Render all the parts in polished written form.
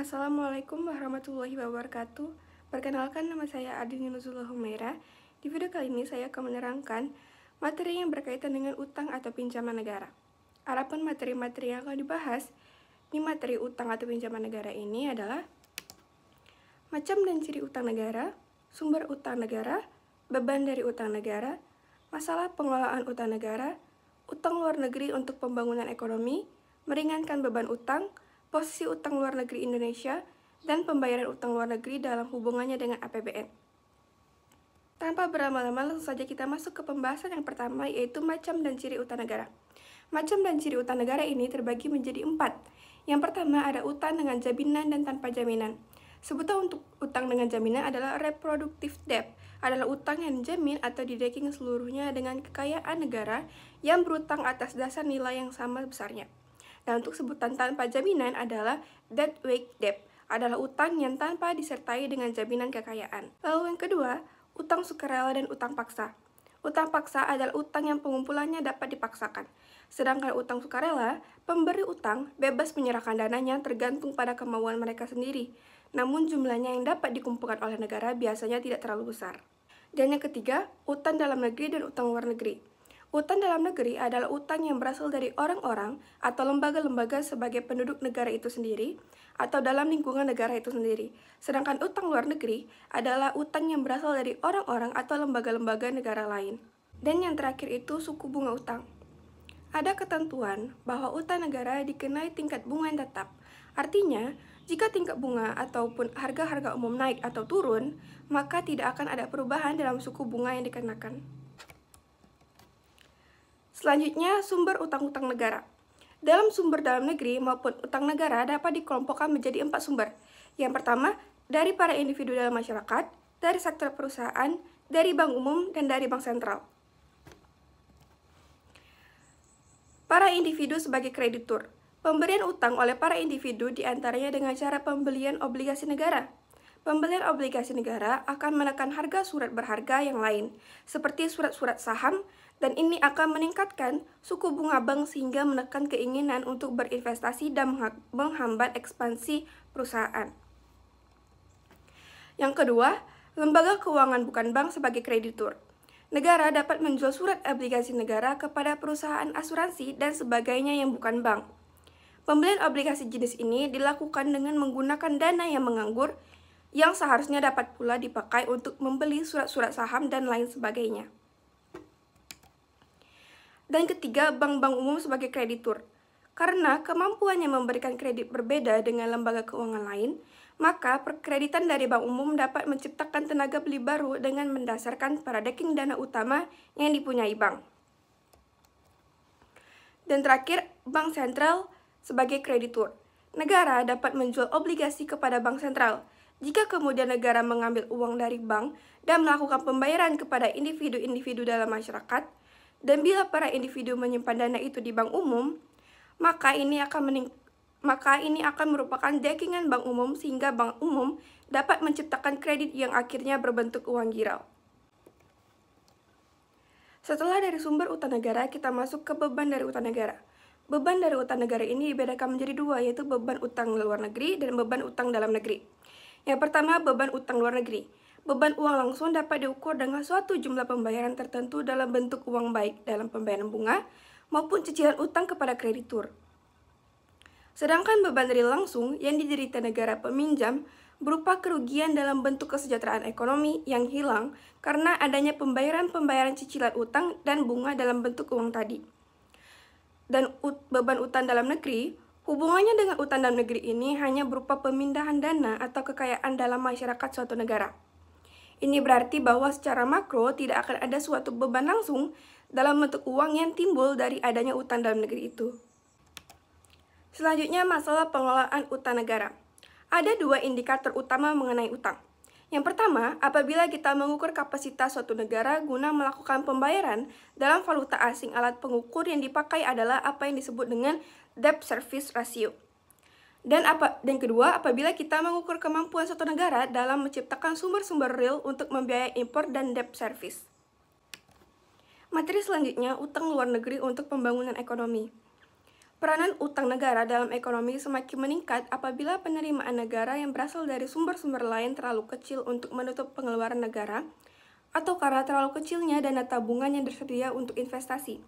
Assalamualaikum warahmatullahi wabarakatuh. Perkenalkan, nama saya Adini Nuzullah Humaira. Di video kali ini saya akan menerangkan materi yang berkaitan dengan utang atau pinjaman negara. Adapun materi-materi yang akan dibahas di materi utang atau pinjaman negara ini adalah macam dan ciri utang negara, sumber utang negara, beban dari utang negara, masalah pengelolaan utang negara, utang luar negeri untuk pembangunan ekonomi, meringankan beban utang, posisi utang luar negeri Indonesia, dan pembayaran utang luar negeri dalam hubungannya dengan APBN. Tanpa berlama-lama, langsung saja kita masuk ke pembahasan yang pertama, yaitu macam dan ciri utang negara. Macam dan ciri utang negara ini terbagi menjadi 4. Yang pertama ada utang dengan jaminan dan tanpa jaminan. Sebutan untuk utang dengan jaminan adalah reproductive debt, adalah utang yang dijamin atau didekking seluruhnya dengan kekayaan negara yang berutang atas dasar nilai yang sama besarnya. Dan untuk sebutan tanpa jaminan adalah dead weight debt, adalah utang yang tanpa disertai dengan jaminan kekayaan. Lalu yang kedua, utang sukarela dan utang paksa. Utang paksa adalah utang yang pengumpulannya dapat dipaksakan. Sedangkan utang sukarela, pemberi utang bebas menyerahkan dananya tergantung pada kemauan mereka sendiri. Namun jumlahnya yang dapat dikumpulkan oleh negara biasanya tidak terlalu besar. Dan yang ketiga, utang dalam negeri dan utang luar negeri. Utang dalam negeri adalah utang yang berasal dari orang-orang atau lembaga-lembaga sebagai penduduk negara itu sendiri atau dalam lingkungan negara itu sendiri. Sedangkan utang luar negeri adalah utang yang berasal dari orang-orang atau lembaga-lembaga negara lain. Dan yang terakhir itu suku bunga utang. Ada ketentuan bahwa utang negara dikenai tingkat bunga yang tetap. Artinya, jika tingkat bunga ataupun harga-harga umum naik atau turun, maka tidak akan ada perubahan dalam suku bunga yang dikenakan. Selanjutnya, sumber utang-utang negara. Dalam sumber dalam negeri maupun utang negara dapat dikelompokkan menjadi 4 sumber. Yang pertama, dari para individu dalam masyarakat, dari sektor perusahaan, dari bank umum, dan dari bank sentral. Para individu sebagai kreditur. Pemberian utang oleh para individu diantaranya dengan cara pembelian obligasi negara. Pembelian obligasi negara akan menekan harga surat berharga yang lain, seperti surat-surat saham, dan ini akan meningkatkan suku bunga bank sehingga menekan keinginan untuk berinvestasi dan menghambat ekspansi perusahaan. Yang kedua, lembaga keuangan bukan bank sebagai kreditur. Negara dapat menjual surat obligasi negara kepada perusahaan asuransi dan sebagainya yang bukan bank. Pembelian obligasi jenis ini dilakukan dengan menggunakan dana yang menganggur, yang seharusnya dapat pula dipakai untuk membeli surat-surat saham dan lain sebagainya. Dan ketiga, bank-bank umum sebagai kreditur. Karena kemampuannya memberikan kredit berbeda dengan lembaga keuangan lain, maka perkreditan dari bank umum dapat menciptakan tenaga beli baru dengan mendasarkan pada backing dana utama yang dipunyai bank. Dan terakhir, bank sentral sebagai kreditur. Negara dapat menjual obligasi kepada bank sentral. Jika kemudian negara mengambil uang dari bank dan melakukan pembayaran kepada individu-individu dalam masyarakat, dan bila para individu menyimpan dana itu di bank umum, maka ini akan merupakan backingan bank umum sehingga bank umum dapat menciptakan kredit yang akhirnya berbentuk uang girau. Setelah dari sumber utang negara, kita masuk ke beban dari utang negara. Beban dari utang negara ini dibedakan menjadi 2, yaitu beban utang luar negeri dan beban utang dalam negeri. Yang pertama, beban utang luar negeri. Beban uang langsung dapat diukur dengan suatu jumlah pembayaran tertentu dalam bentuk uang baik dalam pembayaran bunga maupun cicilan utang kepada kreditur. Sedangkan beban real langsung yang diderita negara peminjam berupa kerugian dalam bentuk kesejahteraan ekonomi yang hilang karena adanya pembayaran-pembayaran cicilan utang dan bunga dalam bentuk uang tadi. Dan beban utang dalam negeri, hubungannya dengan utang dalam negeri ini hanya berupa pemindahan dana atau kekayaan dalam masyarakat suatu negara. Ini berarti bahwa secara makro tidak akan ada suatu beban langsung dalam bentuk uang yang timbul dari adanya utang dalam negeri itu. Selanjutnya, masalah pengelolaan utang negara. Ada 2 indikator utama mengenai utang. Yang pertama, apabila kita mengukur kapasitas suatu negara guna melakukan pembayaran dalam valuta asing, alat pengukur yang dipakai adalah apa yang disebut dengan debt service ratio. Dan kedua, apabila kita mengukur kemampuan suatu negara dalam menciptakan sumber-sumber real untuk membiayai impor dan debt service. Materi selanjutnya, utang luar negeri untuk pembangunan ekonomi. Peranan utang negara dalam ekonomi semakin meningkat apabila penerimaan negara yang berasal dari sumber-sumber lain terlalu kecil untuk menutup pengeluaran negara, atau karena terlalu kecilnya dana tabungan yang tersedia untuk investasi.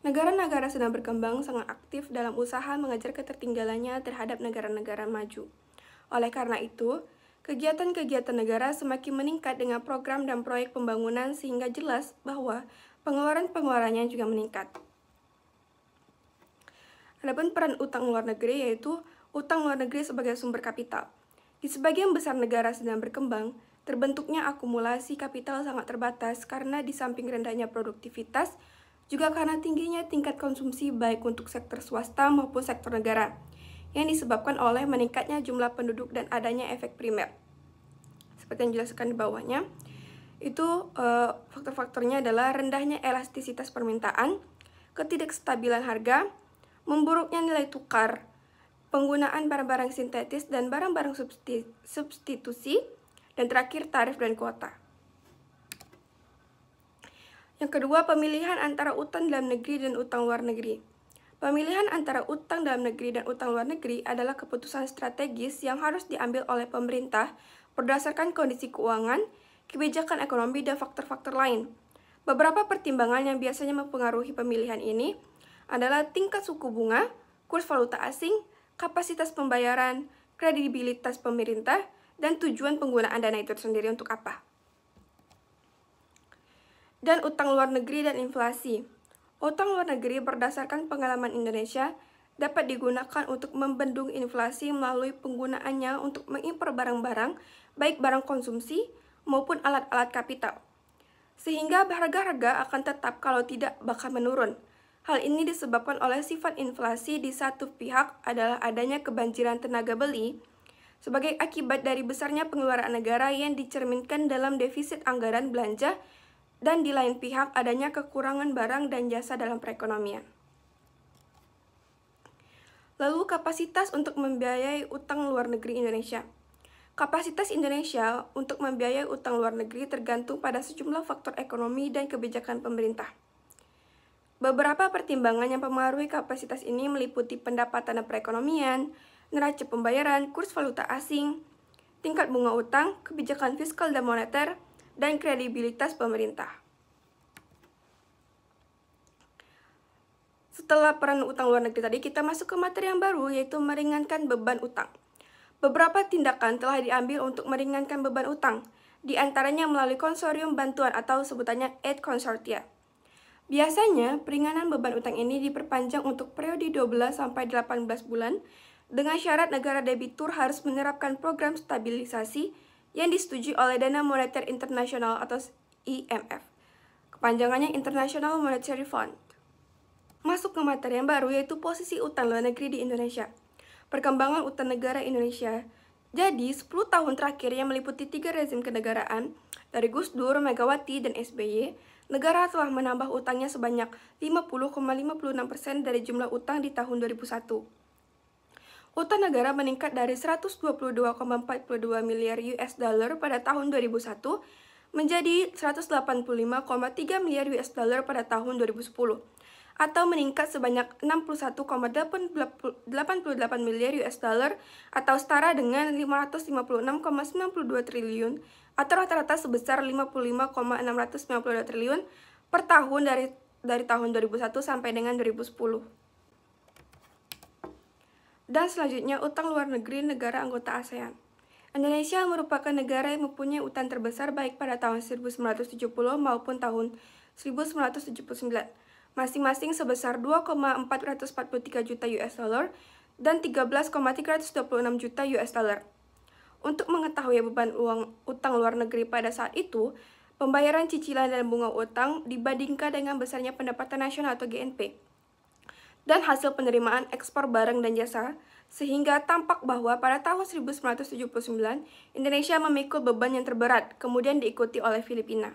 Negara-negara sedang berkembang sangat aktif dalam usaha mengejar ketertinggalannya terhadap negara-negara maju. Oleh karena itu, kegiatan-kegiatan negara semakin meningkat dengan program dan proyek pembangunan sehingga jelas bahwa pengeluaran-pengeluarannya juga meningkat. Adapun peran utang luar negeri yaitu utang luar negeri sebagai sumber kapital. Di sebagian besar negara sedang berkembang, terbentuknya akumulasi kapital sangat terbatas karena di samping rendahnya produktivitas, juga karena tingginya tingkat konsumsi baik untuk sektor swasta maupun sektor negara, yang disebabkan oleh meningkatnya jumlah penduduk dan adanya efek primer. Seperti yang dijelaskan di bawahnya, itu faktor-faktornya adalah rendahnya elastisitas permintaan, ketidakstabilan harga, memburuknya nilai tukar, penggunaan barang-barang sintetis dan barang-barang substitusi, dan terakhir tarif dan kuota. Yang kedua, pemilihan antara utang dalam negeri dan utang luar negeri. Pemilihan antara utang dalam negeri dan utang luar negeri adalah keputusan strategis yang harus diambil oleh pemerintah berdasarkan kondisi keuangan, kebijakan ekonomi, dan faktor-faktor lain. Beberapa pertimbangan yang biasanya mempengaruhi pemilihan ini adalah tingkat suku bunga, kurs valuta asing, kapasitas pembayaran, kredibilitas pemerintah, dan tujuan penggunaan dana itu sendiri untuk apa. Dan utang luar negeri dan inflasi. Utang luar negeri berdasarkan pengalaman Indonesia dapat digunakan untuk membendung inflasi melalui penggunaannya untuk mengimpor barang-barang, baik barang konsumsi maupun alat-alat kapital. Sehingga harga-harga akan tetap kalau tidak bahkan menurun. Hal ini disebabkan oleh sifat inflasi di satu pihak adalah adanya kebanjiran tenaga beli sebagai akibat dari besarnya pengeluaran negara yang dicerminkan dalam defisit anggaran belanja, dan di lain pihak adanya kekurangan barang dan jasa dalam perekonomian. Lalu kapasitas untuk membiayai utang luar negeri Indonesia. Kapasitas Indonesia untuk membiayai utang luar negeri tergantung pada sejumlah faktor ekonomi dan kebijakan pemerintah. Beberapa pertimbangan yang mempengaruhi kapasitas ini meliputi pendapatan dan perekonomian, neraca pembayaran, kurs valuta asing, tingkat bunga utang, kebijakan fiskal dan moneter, dan kredibilitas pemerintah. Setelah peran utang luar negeri tadi, kita masuk ke materi yang baru, yaitu meringankan beban utang. Beberapa tindakan telah diambil untuk meringankan beban utang, di antaranya melalui konsorsium bantuan atau sebutannya Aid Consortia. Biasanya, peringanan beban utang ini diperpanjang untuk periode 12-18 bulan dengan syarat negara debitur harus menerapkan program stabilisasi yang disetujui oleh Dana Moneter Internasional atau IMF. Kepanjangannya International Monetary Fund. Masuk ke materi yang baru yaitu posisi utang luar negeri di Indonesia. Perkembangan utang negara Indonesia. Jadi, 10 tahun terakhir yang meliputi 3 rezim kenegaraan, dari Gus Dur, Megawati, dan SBY, negara telah menambah utangnya sebanyak 50,56% dari jumlah utang di tahun 2001. Utang negara meningkat dari 122,42 miliar US dollar pada tahun 2001 menjadi 185,3 miliar US dollar pada tahun 2010, atau meningkat sebanyak 61,88 miliar US dollar atau setara dengan 556,92 triliun atau rata-rata sebesar 55,692 triliun per tahun dari tahun 2001 sampai dengan 2010. Dan selanjutnya, utang luar negeri negara anggota ASEAN. Indonesia merupakan negara yang mempunyai utang terbesar baik pada tahun 1970 maupun tahun 1979, masing-masing sebesar 2,443 juta US dollar dan 13,326 juta US dollar. Untuk mengetahui beban utang luar negeri pada saat itu, pembayaran cicilan dan bunga utang dibandingkan dengan besarnya pendapatan nasional atau GNP dan hasil penerimaan ekspor barang dan jasa, sehingga tampak bahwa pada tahun 1979, Indonesia memikul beban yang terberat, kemudian diikuti oleh Filipina.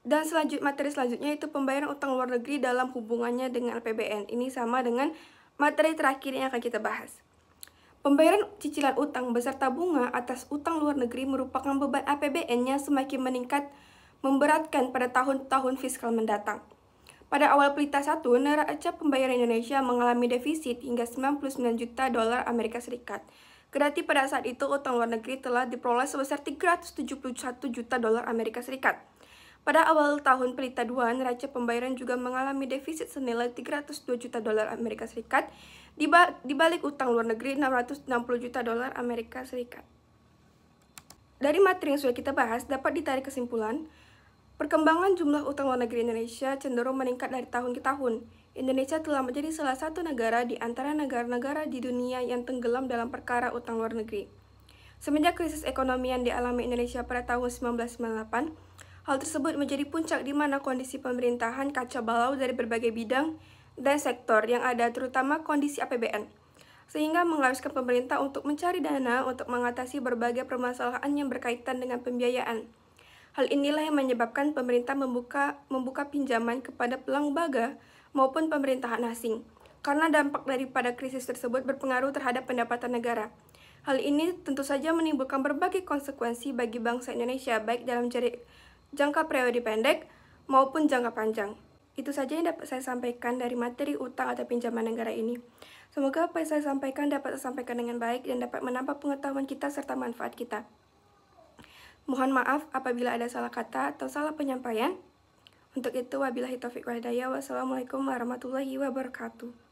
Dan materi selanjutnya itu pembayaran utang luar negeri dalam hubungannya dengan APBN. Ini sama dengan materi terakhir yang akan kita bahas. Pembayaran cicilan utang beserta bunga atas utang luar negeri merupakan beban APBN yang semakin meningkat memberatkan pada tahun-tahun fiskal mendatang. Pada awal Pelita 1, neraca pembayaran Indonesia mengalami defisit hingga 99 juta dolar Amerika Serikat. Kedati pada saat itu utang luar negeri telah diperoleh sebesar 371 juta dolar Amerika Serikat. Pada awal tahun Pelita 2, neraca pembayaran juga mengalami defisit senilai 302 juta dolar Amerika Serikat, di balik utang luar negeri 660 juta dolar Amerika Serikat. Dari materi yang sudah kita bahas, dapat ditarik kesimpulan, perkembangan jumlah utang luar negeri Indonesia cenderung meningkat dari tahun ke tahun. Indonesia telah menjadi salah satu negara di antara negara-negara di dunia yang tenggelam dalam perkara utang luar negeri. Semenjak krisis ekonomi yang dialami Indonesia pada tahun 1998, hal tersebut menjadi puncak di mana kondisi pemerintahan kacau balau dari berbagai bidang dan sektor yang ada, terutama kondisi APBN, sehingga mengharuskan pemerintah untuk mencari dana untuk mengatasi berbagai permasalahan yang berkaitan dengan pembiayaan. Hal inilah yang menyebabkan pemerintah membuka pinjaman kepada lembaga maupun pemerintahan asing, karena dampak daripada krisis tersebut berpengaruh terhadap pendapatan negara. Hal ini tentu saja menimbulkan berbagai konsekuensi bagi bangsa Indonesia, baik dalam jangka periode pendek maupun jangka panjang. Itu saja yang dapat saya sampaikan dari materi utang atau pinjaman negara ini. Semoga apa yang saya sampaikan dapat saya sampaikan dengan baik dan dapat menambah pengetahuan kita serta manfaat kita. Mohon maaf apabila ada salah kata atau salah penyampaian. Untuk itu, wabillahi taufiq wal hidayah. Wassalamualaikum warahmatullahi wabarakatuh.